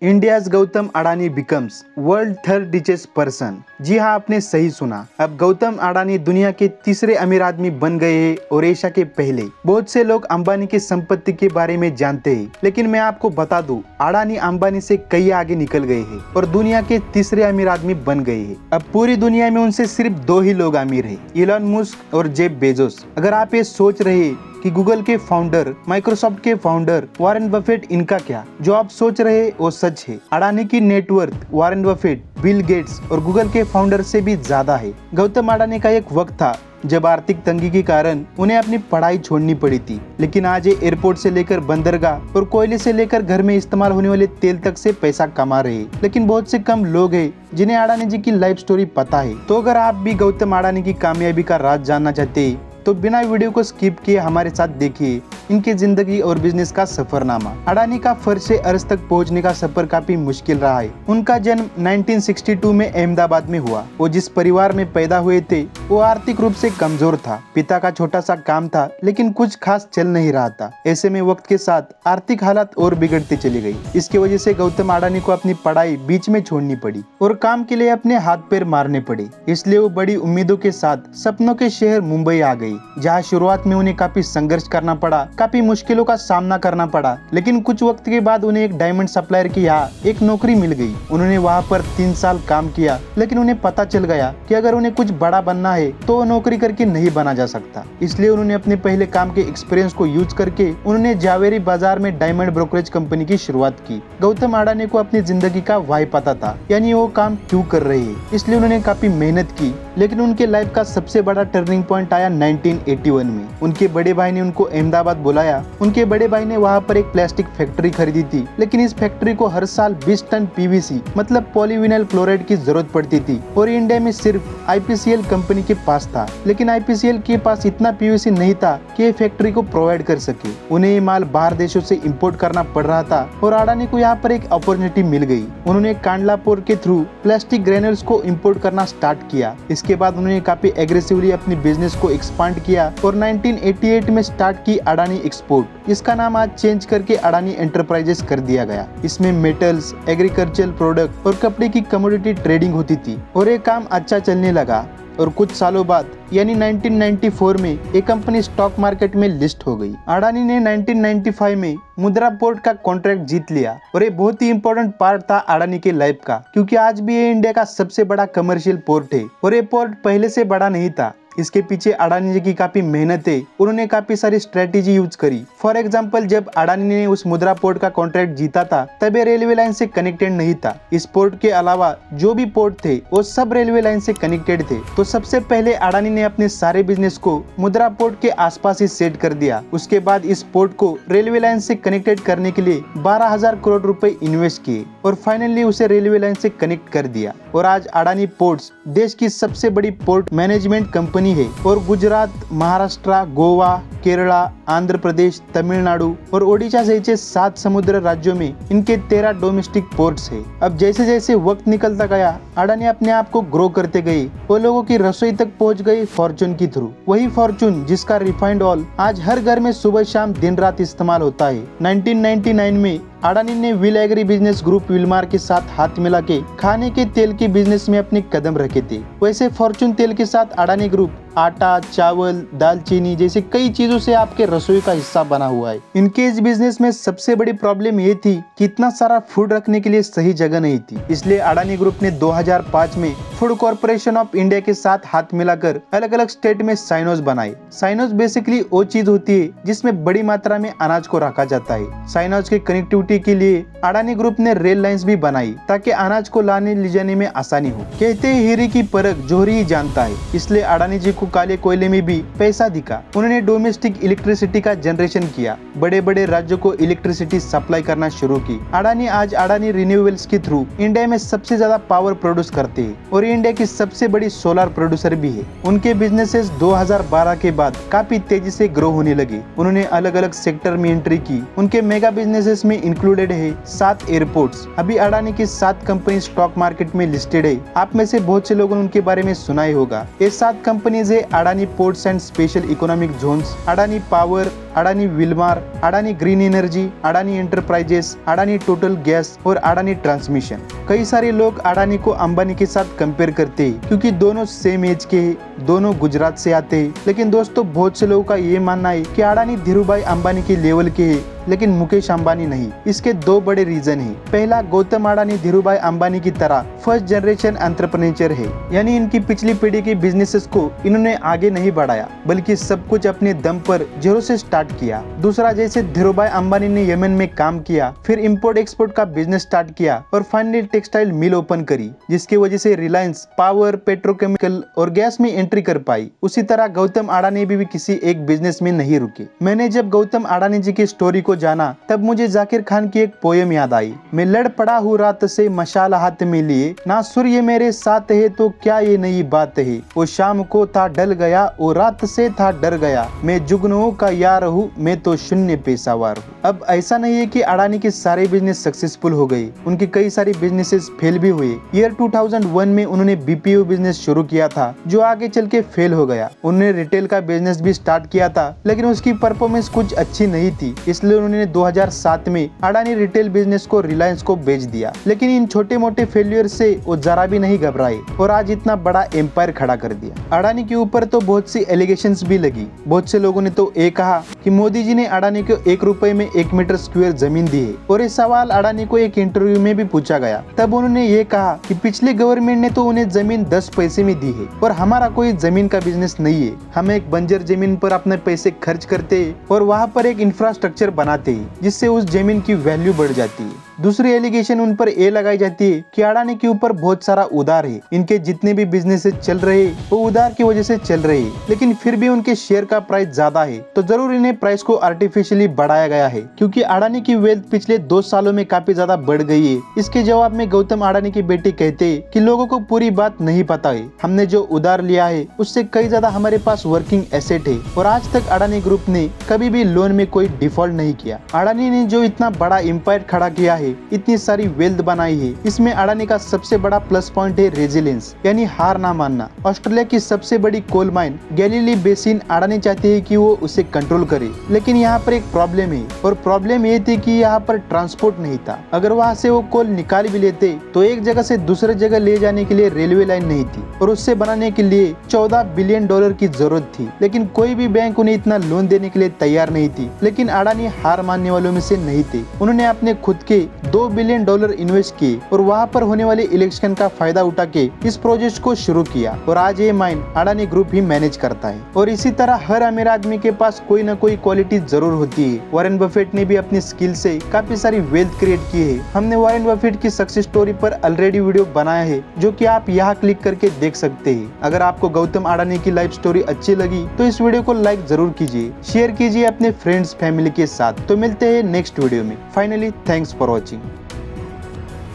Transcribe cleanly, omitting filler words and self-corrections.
India's Gautam Adani becomes world third richest person. जी हाँ, आपने सही सुना। अब गौतम अडानी दुनिया के तीसरे अमीर आदमी बन गए हैं और एशिया के पहले। बहुत से लोग अंबानी की संपत्ति के बारे में जानते हैं, लेकिन मैं आपको बता दूं, अडानी अंबानी से कई आगे निकल गए हैं और दुनिया के तीसरे अमीर आदमी बन गए हैं। अब पूरी दुनिया में उनसे सिर्फ दो ही लोग अमीर हैं, इलॉन मस्क और जेफ बेजोस। अगर आप ये सोच रहे हैं कि गूगल के फाउंडर, माइक्रोसॉफ्ट के फाउंडर वॉरेन बफेट, इनका क्या? जो आप सोच रहे हैं वो सच है। अडानी की net worth Warren Buffett, Bill Gates और गूगल के फाउंडर से भी ज्यादा है। गौतम अडानी का एक वक्त था जब आर्थिक तंगी के कारण उन्हें अपनी पढ़ाई छोड़नी पड़ी थी, लेकिन आज ये एयरपोर्ट से लेकर बंदरगाह और कोयले से लेकर घर में इस्तेमाल होने वाले तेल तक से पैसा कमा रहे हैं। लेकिन बहुत से कम लोग हैं जिन्हें अडानी जी की लाइफ स्टोरी पता है। तो अगर आप भी गौतम अडानी की कामयाबी का राज जानना चाहते हैं तो बिना वीडियो को स्किप किए हमारे साथ देखिए इनके जिंदगी और बिजनेस का सफरनामा। अडानी का फर्श से अर्श तक पहुंचने का सफर काफी मुश्किल रहा है। उनका जन्म 1962 में अहमदाबाद में हुआ। वो जिस परिवार में पैदा हुए थे वो आर्थिक रूप से कमजोर था। पिता का छोटा सा काम था, लेकिन कुछ खास चल नहीं रहा था। ऐसे में वक्त के साथ आर्थिक हालात और बिगड़ती चली गई। इसकी वजह से गौतम अडानी को अपनी पढ़ाई बीच में छोड़नी पड़ी और काम के लिए अपने हाथ पैर मारने पड़े। इसलिए वो बड़ी उम्मीदों के साथ सपनों के शहर मुंबई आ गई, जहाँ शुरुआत में उन्हें काफी संघर्ष करना पड़ा, काफी मुश्किलों का सामना करना पड़ा। लेकिन कुछ वक्त के बाद उन्हें एक डायमंड सप्लायर की यहाँ एक नौकरी मिल गई। उन्होंने वहाँ पर 3 साल काम किया, लेकिन उन्हें पता चल गया कि अगर उन्हें कुछ बड़ा बनना है तो वो नौकरी करके नहीं बना जा सकता। इसलिए उन्होंने अपने पहले काम के एक्सपीरियंस को यूज करके उन्होंने जावेरी बाजार में डायमंड ब्रोकरेज कंपनी की शुरुआत की। गौतम अडानी को अपनी जिंदगी का वाई पता था, यानी वो काम क्यों कर रहे हैं, इसलिए उन्होंने काफी मेहनत की। लेकिन उनके लाइफ का सबसे बड़ा टर्निंग पॉइंट आया 1981 में। उनके बड़े भाई ने उनको अहमदाबाद बुलाया। उनके बड़े भाई ने वहाँ पर एक प्लास्टिक फैक्ट्री खरीदी थी, लेकिन इस फैक्ट्री को हर साल 20 टन पीवीसी मतलब पॉलीविनाइल क्लोराइड की जरूरत पड़ती थी और इंडिया में सिर्फ आईपीसीएल कंपनी के पास था। लेकिन आईपीसीएल के पास इतना पीवीसी नहीं था कि ये फैक्ट्री को प्रोवाइड कर सके। उन्हें ये माल बाहर देशों से इम्पोर्ट करना पड़ रहा था और अडानी को यहाँ पर एक अपॉर्चुनिटी मिल गई। उन्होंने कांडला पोर्ट के थ्रू प्लास्टिक ग्रेन्यूल्स को इम्पोर्ट करना स्टार्ट किया। इसके बाद उन्होंने काफी एग्रेसिवली अपनी बिजनेस को एक्सपांड किया और 1988 में स्टार्ट की अडानी एक्सपोर्ट। इसका नाम आज चेंज करके अडानी एंटरप्राइजेस कर दिया गया। इसमें मेटल्स, एग्रीकल्चरल प्रोडक्ट और कपड़े की कमोडिटी ट्रेडिंग होती थी और ये काम अच्छा चलने लगा। और कुछ सालों बाद यानी 1994 में ये कंपनी स्टॉक मार्केट में लिस्ट हो गई। अडानी ने 1995 में मुद्रा पोर्ट का कॉन्ट्रैक्ट जीत लिया और ये बहुत ही इंपॉर्टेंट पार्ट था अडानी के लाइफ का, क्योंकि आज भी ये इंडिया का सबसे बड़ा कमर्शियल पोर्ट है और ये पोर्ट पहले से बड़ा नहीं था। इसके पीछे अडानी जी की काफी मेहनत है। उन्होंने काफी सारी स्ट्रेटेजी यूज करी। फॉर एग्जांपल, जब अडानी ने उस मुद्रा पोर्ट का कॉन्ट्रैक्ट जीता था तब ये रेलवे लाइन से कनेक्टेड नहीं था। इस पोर्ट के अलावा जो भी पोर्ट थे वो सब रेलवे लाइन से कनेक्टेड थे। तो सबसे पहले अडानी ने अपने सारे बिजनेस को मुद्रा पोर्ट के आसपास ही सेट कर दिया। उसके बाद इस पोर्ट को रेलवे लाइन से कनेक्टेड करने के लिए 12,000 करोड़ रुपए इन्वेस्ट किए और फाइनली उसे रेलवे लाइन से कनेक्ट कर दिया। और आज अडानी पोर्ट्स देश की सबसे बड़ी पोर्ट मैनेजमेंट कंपनी है और गुजरात, महाराष्ट्र, गोवा, केरला, आंध्र प्रदेश, तमिलनाडु और ओडिशा जैसे 7 समुद्र राज्यों में इनके 13 डोमेस्टिक पोर्ट्स है। अब जैसे जैसे वक्त निकलता गया अडानी अपने आप को ग्रो करते गए। वो लोगों की रसोई तक पहुंच गए फॉर्चून की थ्रू। वही फॉर्चून जिसका रिफाइंड ऑयल आज हर घर में सुबह शाम दिन रात इस्तेमाल होता है। 1999 में अडानी ने will agri business group Wilmar के साथ हाथ मिला के खाने के तेल के बिजनेस में अपने कदम रखे थे। वैसे फॉर्चून तेल के साथ अडानी ग्रुप आटा, चावल, दालचीनी जैसे कई चीजों से आपके रसोई का हिस्सा बना हुआ है। इनके इस बिजनेस में सबसे बड़ी प्रॉब्लम ये थी कि इतना सारा फूड रखने के लिए सही जगह नहीं थी। इसलिए अडानी ग्रुप ने 2005 में फूड कॉर्पोरेशन ऑफ इंडिया के साथ हाथ मिलाकर अलग अलग स्टेट में साइनोज बनाए। साइनोज बेसिकली वो चीज होती है जिसमें बड़ी मात्रा में अनाज को रखा जाता है। साइनोज की कनेक्टिविटी के लिए अडानी ग्रुप ने रेल लाइंस भी बनाई ताकि अनाज को लाने ले जाने में आसानी हो। कहते हैं हीरे की परख जोहरी ही जानता है, इसलिए अडानी जी को काले कोयले में भी पैसा दिखा। उन्होंने डोमेस्टिक इलेक्ट्रिसिटी का जनरेशन किया, बड़े बड़े राज्यों को इलेक्ट्रिसिटी सप्लाई करना शुरू की। अडानी आज अडानी रिन्यूएबल्स के थ्रू इंडिया में सबसे ज्यादा पावर प्रोड्यूस करते हैं और इंडिया की सबसे बड़ी सोलर प्रोड्यूसर भी है। उनके बिजनेसेस 2012 के बाद काफी तेजी से ग्रो होने लगे। उन्होंने अलग अलग सेक्टर में एंट्री की। उनके मेगा बिजनेसेस में इंक्लूड इंक्लूडेड है 7 एयरपोर्ट्स। अभी अडानी की 7 कंपनी स्टॉक मार्केट में लिस्टेड है। आप में से बहुत से लोगों ने उनके बारे में सुना ही होगा। ये 7 कंपनीज है Adani ports and special economic zones, Adani power, Adani Wilmar, Adani green energy, Adani enterprises, Adani total gas और अडानी ट्रांसमिशन। कई सारे लोग अडानी को अंबानी के साथ कंपेयर करते हैं क्योंकि दोनों सेम एज के हैं, दोनों गुजरात से आते हैं। लेकिन दोस्तों बहुत से लोगों का ये मानना है कि अडानी धीरूभाई अंबानी के लेवल के है लेकिन मुकेश अंबानी नहीं। इसके 2 बड़े रीजन है। पहला, गौतम अडानी धीरूभाई अंबानी की तरह फर्स्ट जनरेशन एंटरप्रेन्योर है, यानी इनकी पिछली पीढ़ी के बिजनेसेस को इन्होंने आगे नहीं बढ़ाया बल्कि सब कुछ अपने दम पर जीरो से स्टार्ट किया। दूसरा, जैसे धीरूभाई अंबानी ने यमन में काम किया, फिर इंपोर्ट एक्सपोर्ट का बिजनेस स्टार्ट किया और फाइनली टेक्सटाइल मिल ओपन करी, जिसकी वजह से रिलायंस पावर, पेट्रोकेमिकल और गैस में एंट्री कर पाई। उसी तरह गौतम अडानी भी किसी एक बिजनेस में नहीं रुके। मैंने जब गौतम अडानी जी की स्टोरी को जाना तब मुझे जाकिर खान की एक पोयम याद आई। मैं लड़ पड़ा हूँ रात से मशाल हाथ में लिए, ना सूर्य मेरे साथ है तो क्या ये नई बात है। वो शाम को था ढल गया, वो रात से था डर गया, मैं जुगनुओं का यार हूँ, मैं तो शून्य पेशावर हूँ। अब ऐसा नहीं है कि अडानी के सारे बिजनेस सक्सेसफुल हो गए, उनके कई सारे बिजनेसेस फेल भी हुए। ईयर 2001 में उन्होंने बीपीओ बिजनेस शुरू किया था जो आगे चल के फेल हो गया। उन्होंने रिटेल का बिजनेस भी स्टार्ट किया था लेकिन उसकी परफॉर्मेंस कुछ अच्छी नहीं थी, इसलिए उन्होंने 2007 में अडानी रिटेल बिजनेस को रिलायंस को बेच दिया। लेकिन इन छोटे मोटे फेलियर से वो जरा भी नहीं घबराए और आज इतना बड़ा एम्पायर खड़ा कर दिया। अडानी के ऊपर तो बहुत सी एलिगेशंस भी लगी। बहुत से लोगों ने तो ये कहा कि मोदी जी ने अडानी को 1 रुपए में 1 मीटर स्क्वायर जमीन दी है और ये सवाल अडानी को एक इंटरव्यू में भी पूछा गया। तब उन्होंने ये कहा कि पिछले गवर्नमेंट ने तो उन्हें जमीन 10 पैसे में दी है और हमारा कोई जमीन का बिजनेस नहीं है। हम एक बंजर जमीन पर अपने पैसे खर्च करते हैं और वहाँ पर एक इंफ्रास्ट्रक्चर बनाते हैं जिससे उस जमीन की वैल्यू बढ़ जाती है। दूसरी एलिगेशन उन पर ये लगाई जाती है कि अडानी के ऊपर बहुत सारा उधार है। इनके जितने भी बिजनेसेस चल रहे हैं वो उधार की वजह से चल रहे हैं, लेकिन फिर भी उनके शेयर का प्राइस ज्यादा है तो जरूर इन्हें प्राइस को आर्टिफिशियली बढ़ाया गया है क्योंकि अडानी की वेल्थ पिछले 2 सालों में काफी ज्यादा बढ़ गई है। इसके जवाब में गौतम अडानी की बेटी कहते हैं कि लोगों को पूरी बात नहीं पता है, हमने जो उधार लिया है उससे कई ज्यादा हमारे पास वर्किंग एसेट है और आज तक अडानी ग्रुप ने कभी भी लोन में कोई डिफॉल्ट नहीं किया। अडानी ने जो इतना बड़ा एम्पायर खड़ा किया है, इतनी सारी वेल्थ बनाई है, इसमें अडानी का सबसे बड़ा प्लस पॉइंट है रेजिलियंस, यानी हार ना मानना। ऑस्ट्रेलिया की सबसे बड़ी coal mine Galilee basin Adani चाहते हैं कि वो उसे कंट्रोल करे, लेकिन यहाँ पर एक प्रॉब्लम है और प्रॉब्लम ये थी कि यहाँ पर ट्रांसपोर्ट नहीं था। अगर वहाँ से वो कोल निकाल भी लेते तो एक जगह से दूसरे जगह ले जाने के लिए रेलवे लाइन नहीं थी और उससे बनाने के लिए $14 बिलियन की जरूरत थी, लेकिन कोई भी बैंक उन्हें इतना लोन देने के लिए तैयार नहीं थी। लेकिन अडानी हार मानने वालों में से नहीं थे। उन्होंने अपने खुद के $2 बिलियन इन्वेस्ट किए और वहाँ पर होने वाले इलेक्शन का फायदा उठा के इस प्रोजेक्ट को शुरू किया और आज ये माइन अडानी ग्रुप ही मैनेज करता है। और इसी तरह हर अमीर आदमी के पास कोई ना कोई क्वालिटी जरूर होती है। वॉरेन बफेट ने भी अपनी स्किल से काफी सारी वेल्थ क्रिएट की है। हमने वॉरेन बफेट की सक्सेस स्टोरी पर ऑलरेडी वीडियो बनाया है जो कि आप यहाँ क्लिक करके देख सकते हैं। अगर आपको गौतम अडानी की लाइफ स्टोरी अच्छी लगी तो इस वीडियो को लाइक जरूर कीजिए, शेयर कीजिए अपने फ्रेंड्स फैमिली के साथ। तो मिलते हैं नेक्स्ट वीडियो में। Finally thanks for watching.